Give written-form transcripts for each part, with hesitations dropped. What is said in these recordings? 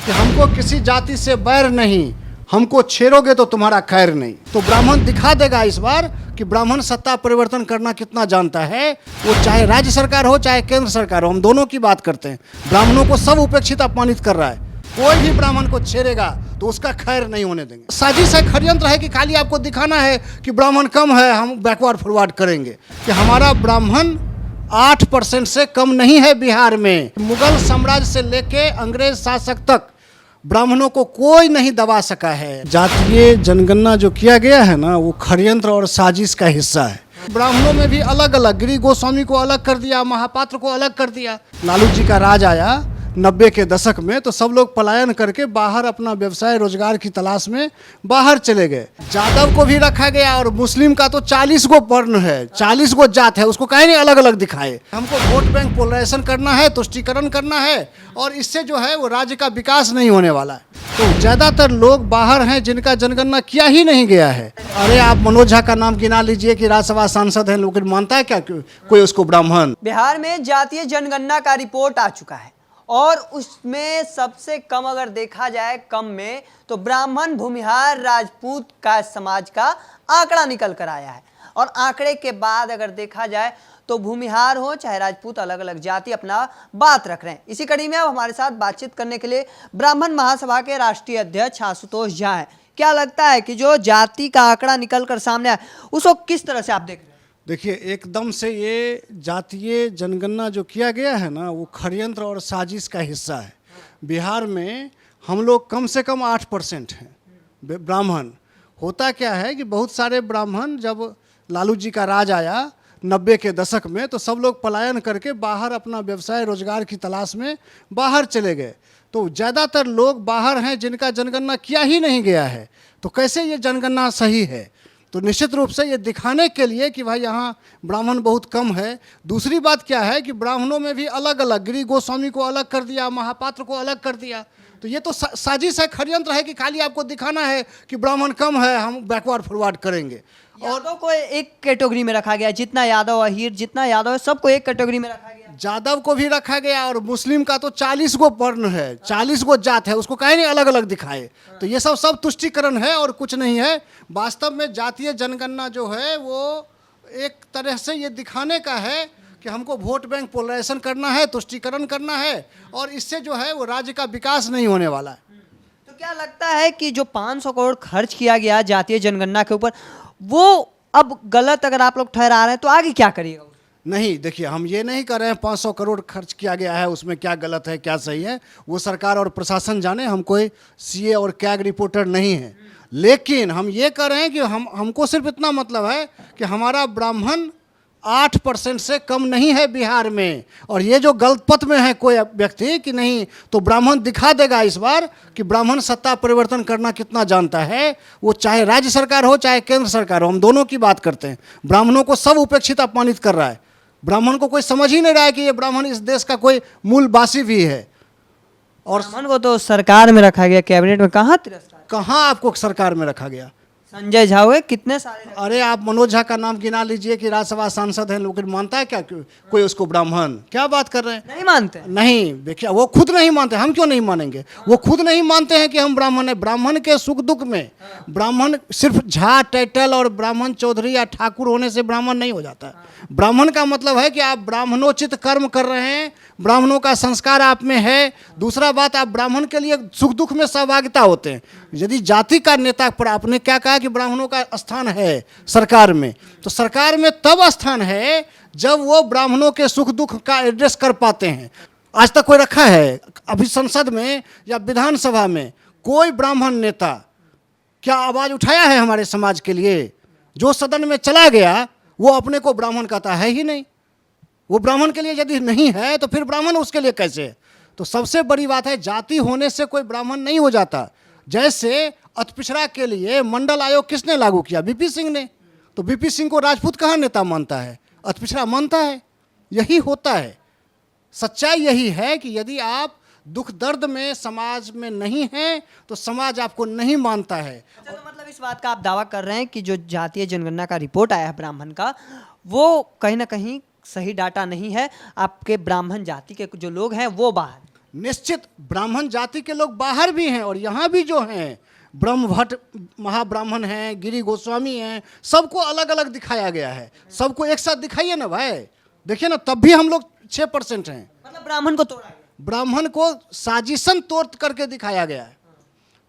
कि हमको किसी जाति से बैर नहीं, हमको छेड़ोगे तो तुम्हारा खैर नहीं। तो ब्राह्मण दिखा देगा इस बार कि ब्राह्मण सत्ता परिवर्तन करना कितना जानता है। वो चाहे राज्य सरकार हो चाहे केंद्र सरकार हो, हम दोनों की बात करते हैं। ब्राह्मणों को सब उपेक्षित अपमानित कर रहा है। कोई भी ब्राह्मण को छेड़ेगा तो उसका खैर नहीं होने देंगे। साजिश है, षड्यंत्र है कि खाली आपको दिखाना है कि ब्राह्मण कम है, हम बैकवर्ड फॉरवर्ड करेंगे। कि हमारा ब्राह्मण 8% से कम नहीं है बिहार में। मुगल साम्राज्य से लेके अंग्रेज शासक तक ब्राह्मणों को कोई नहीं दबा सका है। जातीय जनगणना जो किया गया है ना, वो षड्यंत्र और साजिश का हिस्सा है। ब्राह्मणों में भी अलग अलग, गिरी गोस्वामी को अलग कर दिया, महापात्र को अलग कर दिया। लालू जी का राज आया 90 के दशक में, तो सब लोग पलायन करके बाहर अपना व्यवसाय रोजगार की तलाश में बाहर चले गए। जादव को भी रखा गया, और मुस्लिम का तो 40 गो वर्ण है, 40 गो जात है, उसको कहीं नहीं अलग अलग दिखाए। हमको वोट बैंक पोलराइजेशन करना है, तुष्टीकरण करना है, और इससे जो है वो राज्य का विकास नहीं होने वाला है। तो ज्यादातर लोग बाहर हैं जिनका जनगणना किया ही नहीं गया है। अरे आप मनोज झा का नाम गिना लीजिए कि राज्यसभा सांसद हैं, लेकिन मानता है क्या कोई उसको ब्राह्मण? बिहार में जातीय जनगणना का रिपोर्ट आ चुका है, और उसमें सबसे कम अगर देखा जाए कम में, तो ब्राह्मण भूमिहार राजपूत का समाज का आंकड़ा निकल कर आया है। और आंकड़े के बाद अगर देखा जाए तो भूमिहार हो चाहे राजपूत, अलग अलग जाति अपना बात रख रहे हैं। इसी कड़ी में अब हमारे साथ बातचीत करने के लिए ब्राह्मण महासभा के राष्ट्रीय अध्यक्ष आशुतोष झा हैं। क्या लगता है कि जो जाति का आंकड़ा निकल कर सामने आया उसको किस तरह से आप देख रहे हैं? देखिए, एकदम से ये जातीय जनगणना जो किया गया है ना, वो षड्यंत्र और साजिश का हिस्सा है। बिहार में हम लोग कम से कम 8% हैं ब्राह्मण। होता क्या है कि बहुत सारे ब्राह्मण, जब लालू जी का राज आया 90 के दशक में, तो सब लोग पलायन करके बाहर अपना व्यवसाय रोजगार की तलाश में बाहर चले गए। तो ज़्यादातर लोग बाहर हैं जिनका जनगणना किया ही नहीं गया है। तो कैसे ये जनगणना सही है? तो निश्चित रूप से ये दिखाने के लिए कि भाई यहाँ ब्राह्मण बहुत कम है। दूसरी बात क्या है कि ब्राह्मणों में भी अलग अलग, गिरी गोस्वामी को अलग कर दिया, महापात्र को अलग कर दिया। तो ये तो साजिश है, षड्यंत्र है कि खाली आपको दिखाना है कि ब्राह्मण कम है, हम बैकवर्ड फॉरवर्ड करेंगे। यादव को एक कैटेगरी में रखा गया, जितना यादव अहीर, जितना यादव है सबको एक कैटेगरी में रखा गया। जादव को भी रखा गया, और मुस्लिम का तो 40 गो वर्ण है, 40 गो जात है, उसको कहीं नहीं अलग अलग दिखाए। तो ये सब तुष्टीकरण है और कुछ नहीं है। वास्तव में जातीय जनगणना जो है वो एक तरह से ये दिखाने का है कि हमको वोट बैंक पोलराइजेशन करना है, तुष्टीकरण करना है, और इससे जो है वो राज्य का विकास नहीं होने वाला है। तो क्या लगता है कि जो 500 करोड़ खर्च किया गया जातीय जनगणना के ऊपर, वो अब गलत अगर आप लोग ठहरा रहे हैं तो आगे क्या करिएगा? नहीं, देखिए, हम ये नहीं कर रहे हैं 500 करोड़ खर्च किया गया है उसमें क्या गलत है क्या सही है, वो सरकार और प्रशासन जाने। हम कोई सीए और कैग रिपोर्टर नहीं है। लेकिन हम ये कर रहे हैं कि हमको सिर्फ इतना मतलब है कि हमारा ब्राह्मण 8% से कम नहीं है बिहार में। और ये जो गलत पथ में है कोई व्यक्ति कि नहीं, तो ब्राह्मण दिखा देगा इस बार कि ब्राह्मण सत्ता परिवर्तन करना कितना जानता है। वो चाहे राज्य सरकार हो चाहे केंद्र सरकार हो, हम दोनों की बात करते हैं। ब्राह्मणों को सब उपेक्षित अपमानित कर रहा है। ब्राह्मण को कोई समझ ही नहीं रहा है कि ये ब्राह्मण इस देश का कोई मूलवासी भी है। और ब्राह्मण को तो सरकार में रखा गया, कैबिनेट में। कहाँ आपको सरकार में रखा गया? संजय झा हुए, कितने सारे? अरे आप मनोज झा का नाम गिना लीजिए कि राज्यसभा सांसद हैं, लेकिन मानता है क्या कोई उसको ब्राह्मण? क्या बात कर रहे हैं? नहीं मानते? नहीं, देखिए, वो खुद नहीं मानते, हम क्यों नहीं मानेंगे? वो खुद नहीं मानते हैं कि हम ब्राह्मण हैं। ब्राह्मण के सुख दुख में ब्राह्मण सिर्फ झा टाइटल और ब्राह्मण चौधरी या ठाकुर होने से ब्राह्मण नहीं हो जाता है। ब्राह्मण का मतलब है कि आप ब्राह्मणोचित कर्म कर रहे हैं, ब्राह्मणों का संस्कार आप में है। दूसरा बात, आप ब्राह्मण के लिए सुख दुख में सहभागिता होते हैं। यदि जाति का नेता पर आपने क्या कहा कि ब्राह्मणों का स्थान है सरकार में, तो सरकार में तब स्थान है जब वो ब्राह्मणों के सुख दुख का एड्रेस कर पाते हैं। आज तक कोई रखा है अभी संसद में या विधानसभा में कोई ब्राह्मण नेता क्या आवाज उठाया है हमारे समाज के लिए? जो सदन में चला गया वो अपने को ब्राह्मण कहता है ही नहीं। वो ब्राह्मण के लिए यदि नहीं है तो फिर ब्राह्मण उसके लिए कैसे? तो सबसे बड़ी बात है, जाति होने से कोई ब्राह्मण नहीं हो जाता। जैसे अतिपिछड़ा के लिए मंडल आयोग किसने लागू किया? बीपी सिंह ने। तो बीपी सिंह को राजपूत कहाँ नेता मानता है? अतिपिछड़ा मानता है। यही होता है। सच्चाई यही है कि यदि आप दुख दर्द में समाज में नहीं हैं तो समाज आपको नहीं मानता है। अच्छा, तो मतलब इस बात का आप दावा कर रहे हैं कि जो जातीय जनगणना का रिपोर्ट आया है ब्राह्मण का, वो कहीं ना कहीं सही डाटा नहीं है, आपके ब्राह्मण जाति के जो लोग हैं वो बाहर? निश्चित ब्राह्मण जाति के लोग बाहर भी हैं और यहाँ भी जो हैं, ब्रह्म भट्ट महाब्राह्मण हैं, गिरि गोस्वामी हैं, सबको अलग अलग दिखाया गया है। सबको एक साथ दिखाइए ना भाई, देखिए ना, तब भी हम लोग 6% हैं। मतलब ब्राह्मण को तोड़ा गया, ब्राह्मण को साजिशन तोड़ करके दिखाया गया है।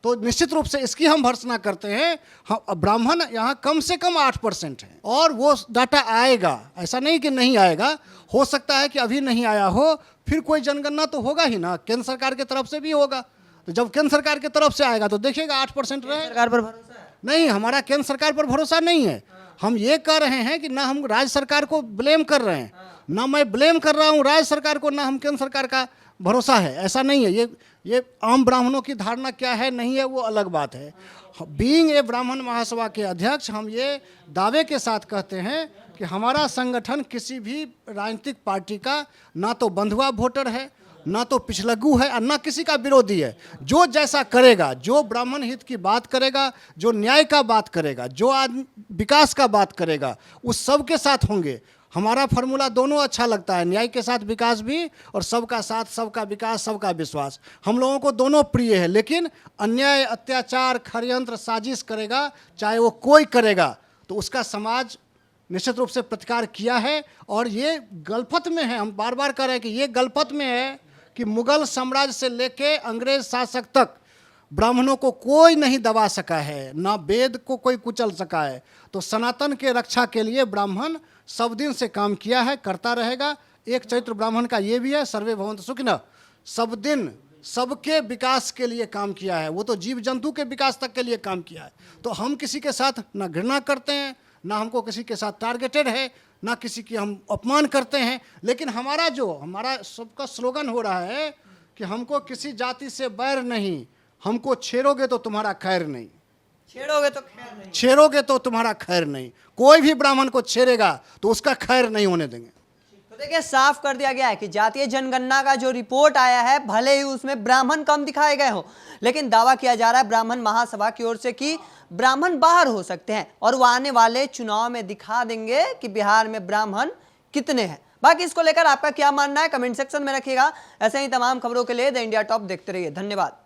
तो निश्चित रूप से इसकी हम भर्त्सना करते हैं। हम ब्राह्मण यहाँ कम से कम 8% है और वो डाटा आएगा, ऐसा नहीं कि नहीं आएगा। हो सकता है कि अभी नहीं आया हो, फिर कोई जनगणना तो होगा ही ना, केंद्र सरकार की तरफ से भी होगा। तो जब केंद्र सरकार की तरफ से आएगा तो देखिएगा 8% रहे। सरकार पर भरोसा है? नहीं, हमारा केंद्र सरकार पर भरोसा नहीं है। हम ये कह रहे हैं कि ना हम राज्य सरकार को ब्लेम कर रहे हैं, ना मैं ब्लेम कर रहा हूँ राज्य सरकार को, ना हम केंद्र सरकार का भरोसा है, ऐसा नहीं है। ये आम ब्राह्मणों की धारणा क्या है नहीं है वो अलग बात है। बीइंग ए ब्राह्मण महासभा के अध्यक्ष, हम ये दावे के साथ कहते हैं कि हमारा संगठन किसी भी राजनीतिक पार्टी का ना तो बंधुआ वोटर है, ना तो पिछलग्गू है और ना किसी का विरोधी है। जो जैसा करेगा, जो ब्राह्मण हित की बात करेगा, जो न्याय का बात करेगा, जो विकास का बात करेगा, उस सब के साथ होंगे। हमारा फार्मूला दोनों अच्छा लगता है, न्याय के साथ विकास भी और सबका साथ, सबका विकास, सबका विश्वास। हम लोगों को दोनों प्रिय है, लेकिन अन्याय, अत्याचार, षड्यंत्र, साजिश करेगा, चाहे वो कोई करेगा, तो उसका समाज निश्चित रूप से प्रतिकार किया है। और ये गलफत में है, हम बार बार कह रहे हैं कि ये गलफत में है कि मुगल साम्राज्य से लेके अंग्रेज शासक तक ब्राह्मणों को कोई नहीं दबा सका है, ना वेद को कोई कुचल सका है। तो सनातन के रक्षा के लिए ब्राह्मण सब दिन से काम किया है, करता रहेगा। एक चरित्र ब्राह्मण का ये भी है, सर्वे भवन्तु सुखिनः, सब दिन सबके विकास के लिए काम किया है। वो तो जीव जंतु के विकास तक के लिए काम किया है। तो हम किसी के साथ ना घृणा करते हैं, ना हमको किसी के साथ टारगेटेड है, ना किसी की हम अपमान करते हैं। लेकिन हमारा सबका स्लोगन हो रहा है कि हमको किसी जाति से बैर नहीं, हमको छेड़ोगे तो तुम्हारा खैर नहीं। छेड़ोगे तो खैर नहीं, छेड़ोगे तो तुम्हारा खैर नहीं। कोई भी ब्राह्मण को छेड़ेगा तो उसका खैर नहीं होने देंगे। तो देखिए, साफ कर दिया गया है कि जातीय जनगणना का जो रिपोर्ट आया है, भले ही उसमें ब्राह्मण कम दिखाए गए हो, लेकिन दावा किया जा रहा है ब्राह्मण महासभा की ओर से कि ब्राह्मण बाहर हो सकते हैं और वो आने वाले चुनाव में दिखा देंगे कि बिहार में ब्राह्मण कितने हैं। बाकी इसको लेकर आपका क्या मानना है कमेंट सेक्शन में रखिएगा। ऐसे ही तमाम खबरों के लिए द इंडिया टॉप देखते रहिए। धन्यवाद।